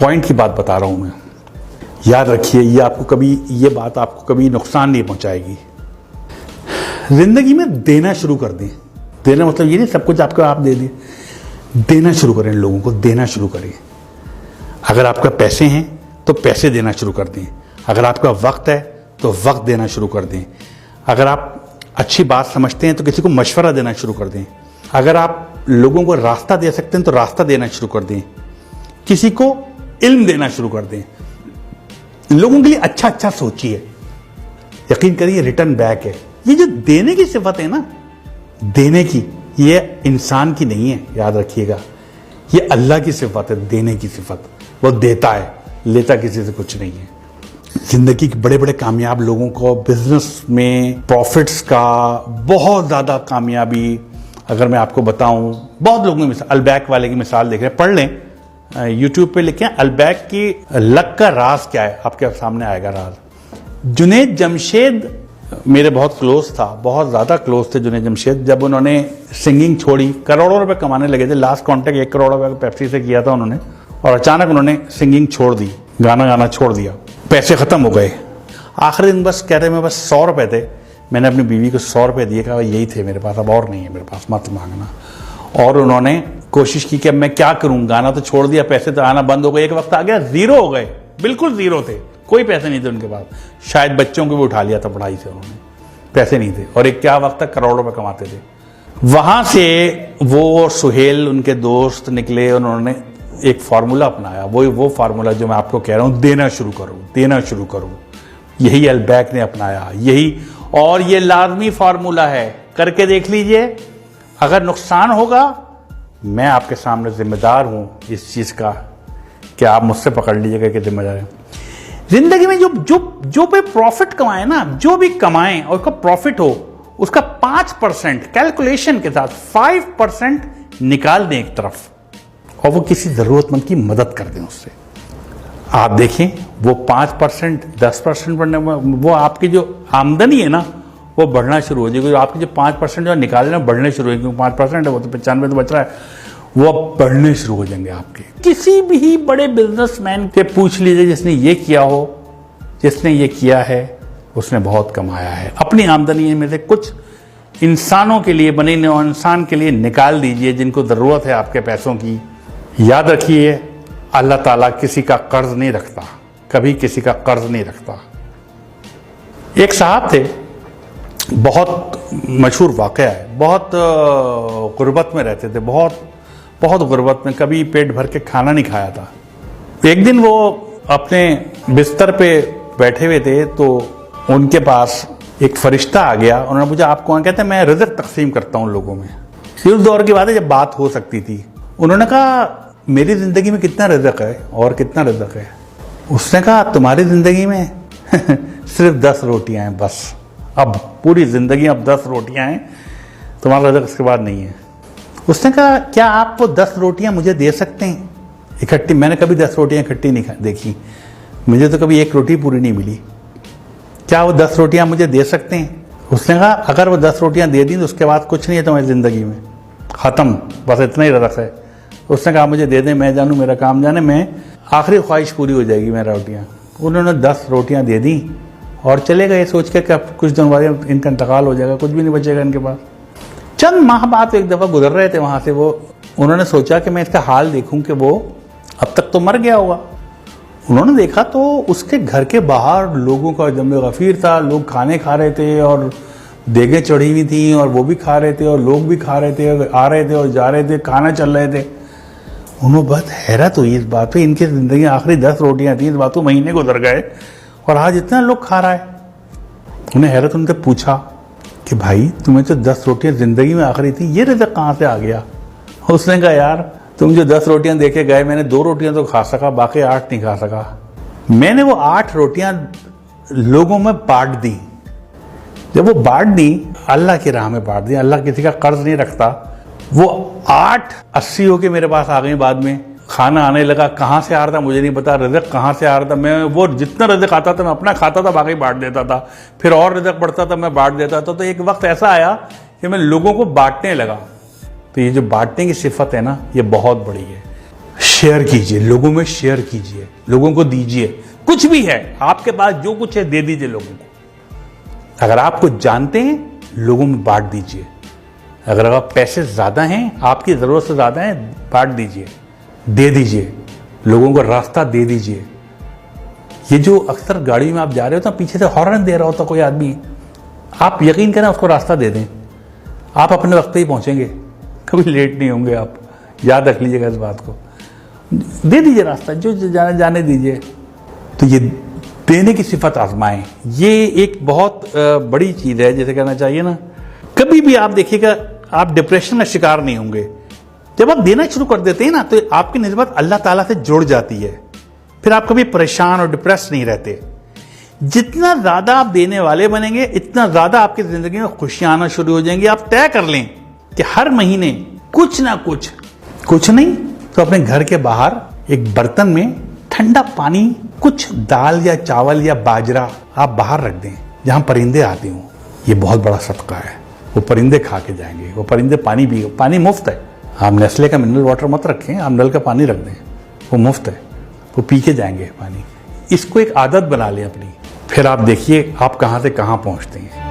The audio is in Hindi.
पॉइंट की बात बता रहा हूं मैं। याद रखिए, ये बात आपको कभी नुकसान नहीं पहुंचाएगी। जिंदगी में देना शुरू कर दें। देना मतलब ये नहीं सब कुछ आपको आप दे दिए। देना शुरू करें, लोगों को देना शुरू करें। अगर आपका पैसे हैं तो पैसे देना शुरू कर दें। अगर आपका वक्त है तो वक्त देना शुरू कर दें। अगर आप अच्छी बात समझते हैं तो किसी को मशवरा देना शुरू कर दें। अगर आप लोगों को रास्ता दे सकते हैं तो रास्ता देना शुरू कर दें। किसी को इल्म देना शुरू कर दें। लोगों के लिए अच्छा अच्छा सोचिए। यकीन करिए रिटर्न बैक है। ये जो देने की सिफत है ना, देने की, ये इंसान की नहीं है, याद रखिएगा। ये अल्लाह की सिफत है, देने की सिफत। वो देता है, लेता किसी से कुछ नहीं है। जिंदगी के बड़े बड़े कामयाब लोगों को बिजनेस में प्रॉफिट्स का बहुत ज्यादा कामयाबी, अगर मैं आपको बताऊं, बहुत लोगों की अलबैक वाले की मिसाल देख रहे हैं, पढ़ लें, यूट्यूब पे लिखें अलबैक की लक का राज क्या है, आपके सामने आएगा राज। जुनैद जमशेद मेरे बहुत क्लोज था, बहुत ज्यादा क्लोज थे जुनैद जमशेद। जब उन्होंने सिंगिंग छोड़ी, करोड़ों रुपए कमाने लगे थे, लास्ट कॉन्ट्रैक्ट 1 करोड़ रुपए पेप्सी से किया था उन्होंने, और अचानक उन्होंने सिंगिंग छोड़ दी, गाना गाना छोड़ दिया, पैसे खत्म हो गए। आखिरी दिन बस कह रहे मैं बस 100 रुपए थे, मैंने अपनी बीवी को 100 रुपए दिए, कहा यही थे मेरे पास, अब और नहीं है मेरे पास, मत मांगना। और उन्होंने कोशिश की कि अब मैं क्या करूं, गाना तो छोड़ दिया, पैसे तो आना बंद हो गए। एक वक्त आ गया जीरो हो गए, बिल्कुल जीरो थे, कोई पैसे नहीं थे उनके पास। शायद बच्चों को भी उठा लिया था पढ़ाई से उन्होंने, पैसे नहीं थे। और एक क्या वक्त तक करोड़ों रुपए कमाते थे। वहां से वो सुहेल उनके दोस्त निकले, उन्होंने एक फार्मूला अपनाया, वो फार्मूला जो मैं आपको कह रहा हूं, देना शुरू करो, देना शुरू करो। यही अलबैक ने अपनाया, यही, और ये लाजमी फार्मूला है, करके देख लीजिए। अगर नुकसान होगा, मैं आपके सामने जिम्मेदार हूं इस चीज का, कि आप मुझसे पकड़ लीजिएगा कि जिम्मेदार है। जिंदगी में जो भी प्रॉफिट कमाए ना, जो भी कमाएं और उसका प्रॉफिट हो, उसका 5% कैलकुलेशन के साथ 5% निकाल दें एक तरफ, और वो किसी जरूरतमंद की मदद कर दें उससे। आप देखें वो 5%, 10% बढ़ने में, वो आपकी जो आमदनी है ना वो बढ़ना शुरू हो जाएगी। आपके जो 5% जो निकालना बढ़ने शुरू हो जाएंगे, 5% है वो तो 95 तो बच रहा है, वो अब बढ़ने शुरू हो जाएंगे आपके। किसी भी बड़े बिजनेसमैन से पूछ लीजिए जिसने ये किया हो, जिसने ये किया है, उसने बहुत कमाया है। अपनी आमदनी में से कुछ इंसानों के लिए, बने इंसान के लिए निकाल दीजिए जिनको जरूरत है आपके पैसों की। याद रखिए, अल्लाह ताला किसी का कर्ज नहीं रखता, कभी किसी का कर्ज नहीं रखता। एक साहब थे, बहुत मशहूर वाकया है, बहुत गुर्बत में रहते थे, बहुत गुर्बत में, कभी पेट भर के खाना नहीं खाया था। एक दिन वो अपने बिस्तर पे बैठे हुए थे तो उनके पास एक फरिश्ता आ गया। उन्होंने पूछा आप कौन? कहते मैं रिज़्क़ तकसीम करता हूँ लोगों में। ये उस दौर की बात है जब बात हो सकती थी। उन्होंने कहा मेरी जिंदगी में कितना रिज़्क़ है और कितना रिज़्क़ है? उसने कहा तुम्हारी जिंदगी में सिर्फ 10 रोटियां हैं बस। अब पूरी जिंदगी अब 10 रोटियां हैं, तुम्हारा रिज़्क़ इसके बाद नहीं है। उसने कहा क्या आप वो 10 रोटियां मुझे दे सकते हैं इकट्ठी? मैंने कभी 10 रोटियां इकट्ठी नहीं देखी, मुझे तो कभी एक रोटी पूरी नहीं मिली। क्या वो 10 रोटियां मुझे दे सकते हैं? उसने कहा अगर वो 10 रोटियां दे दी तो उसके बाद कुछ नहीं है तुम्हारी जिंदगी में, खत्म, बस इतना ही रिज़्क़ है। उसने कहा मुझे दे दें, मैं जानूं मेरा काम जाने, मैं आखिरी ख्वाहिश पूरी हो जाएगी मेरा रोटियां। उन्होंने 10 रोटियां दे दी और चले गए सोच के कि कुछ दिन बाद इनका इंतकाल हो जाएगा, कुछ भी नहीं बचेगा इनके पास। चंद माह बाद एक दफ़ा गुजर रहे थे वहां से, वो उन्होंने सोचा कि मैं इसका हाल देखूं कि वो अब तक तो मर गया होगा। उन्होंने देखा तो उसके घर के बाहर लोगों का जम गफीर था, लोग खाने खा रहे थे और देगें चढ़ी हुई थी और वो भी खा रहे थे और लोग भी खा रहे थे, आ रहे थे और जा रहे थे, खाना चल रहे थे। उन्होंने बहुत हैरत हुई इस बात पे, इनकी जिंदगी आखिरी 10 रोटियां थी, इस बात को महीने गुजर गए और आज इतना लोग खा रहा है। उन्हें हैरत उनसे पूछा कि भाई तुम्हें तो 10 रोटियां जिंदगी में आखिरी थी, ये रिज़्क़ कहाँ से आ गया? उसने कहा यार तुम जो 10 रोटियां देके गए, मैंने 2 रोटियां तो खा सका, बाकी 8 नहीं खा सका। मैंने वो 8 रोटियां लोगों में बांट दी। जब वो बांट दी, अल्लाह की राह में बांट दी, अल्लाह किसी का कर्ज नहीं रखता। वो 8 80 होके मेरे पास आ गई। बाद में खाना आने लगा, कहाँ से आ रहा था मुझे नहीं पता, रिज़्क़ कहाँ से आ रहा था। मैं वो जितना रिज़्क़ आता था मैं अपना खाता था, बाकी बांट देता था, फिर और रिज़्क़ बढ़ता था मैं बांट देता था। तो एक वक्त ऐसा आया कि मैं लोगों को बांटने लगा। तो ये जो बांटने की सिफत है ना, ये बहुत बड़ी है। शेयर कीजिए, लोगों में शेयर कीजिए, लोगों को दीजिए। कुछ भी है आपके पास, जो कुछ है दे दीजिए लोगों को। अगर आप कुछ जानते हैं, लोगों में बांट दीजिए। अगर आप पैसे ज्यादा हैं, आपकी जरूरत से ज्यादा है, बांट दीजिए, दे दीजिए, लोगों को रास्ता दे दीजिए। ये जो अक्सर गाड़ी में आप जा रहे हो तो पीछे से हॉर्न दे रहा होता कोई आदमी, आप यकीन करें उसको रास्ता दे दें, आप अपने वक्त पे ही पहुंचेंगे, कभी लेट नहीं होंगे आप। याद रख लीजिएगा इस बात को। दे दीजिए रास्ता, जो जाने दीजिए। तो ये देने की सिफत आजमाएं, ये एक बहुत बड़ी चीज है, जैसे कहना चाहिए ना। कभी भी आप देखिएगा, आप डिप्रेशन का शिकार नहीं होंगे। जब आप देना शुरू कर देते हैं ना, तो आपकी निस्बत अल्लाह ताला से जुड़ जाती है। फिर आप कभी परेशान और डिप्रेस नहीं रहते। जितना ज्यादा आप देने वाले बनेंगे, इतना ज्यादा आपकी जिंदगी में खुशियां आना शुरू हो जाएंगी। आप तय कर लें कि हर महीने कुछ ना कुछ नहीं तो अपने घर के बाहर एक बर्तन में ठंडा पानी, कुछ दाल या चावल या बाजरा आप बाहर रख दें, जहां परिंदे आते हों। ये बहुत बड़ा सदका है। वो परिंदे खा के जाएंगे, वो परिंदे पानी पी, पानी मुफ्त है। आप नेस्ले का मिनरल वाटर मत रखें, आप नल का पानी रख दें, वो मुफ्त है, वो पी के जाएंगे पानी। इसको एक आदत बना लें अपनी, फिर आप देखिए आप कहां से कहां पहुंचते हैं।